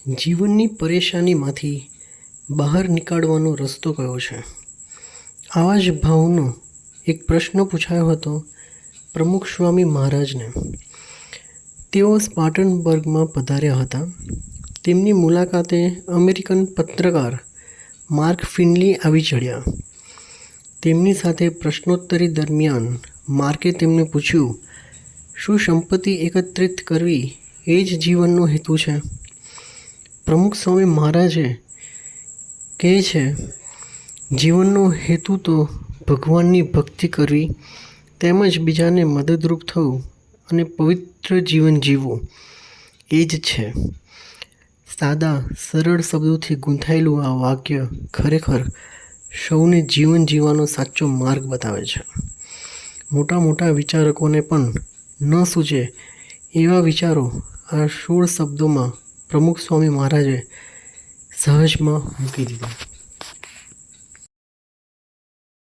જીવનની પરેશાનીમાંથી બહાર નીકળવાનો રસ્તો કયો છે? આવા જ ભાવનો એક પ્રશ્ન પૂછાયો હતો પ્રમુખ સ્વામી મહારાજને. તેઓ સ્પાર્ટનબર્ગમાં પધાર્યા હતા. તેમની મુલાકાતે અમેરિકન પત્રકાર માર્ક ફિનલી આવી ચડ્યા. તેમની સાથે પ્રશ્નોત્તરી દરમિયાન માર્કે તેમને પૂછ્યું, શું સંપત્તિ એકત્રિત કરવી એ જ જીવનનો હેતુ છે? પ્રમુખ સ્વામી મહારાજે કહે છે, જીવનનો હેતુ તો ભગવાનની ભક્તિ કરવી તેમજ બીજાને મદદરૂપ થવું અને પવિત્ર જીવન જીવવું એ જ છે. સાદા સરળ શબ્દોથી ગૂંથાયેલું આ વાક્ય ખરેખર સૌને જીવન જીવવાનો સાચો માર્ગ બતાવે છે. મોટા મોટા વિચારકોને પણ ન સૂચે એવા વિચારો આ 16 શબ્દોમાં પ્રમુખ સ્વામી મહારાજે સહજમાં મૂકી દીધા.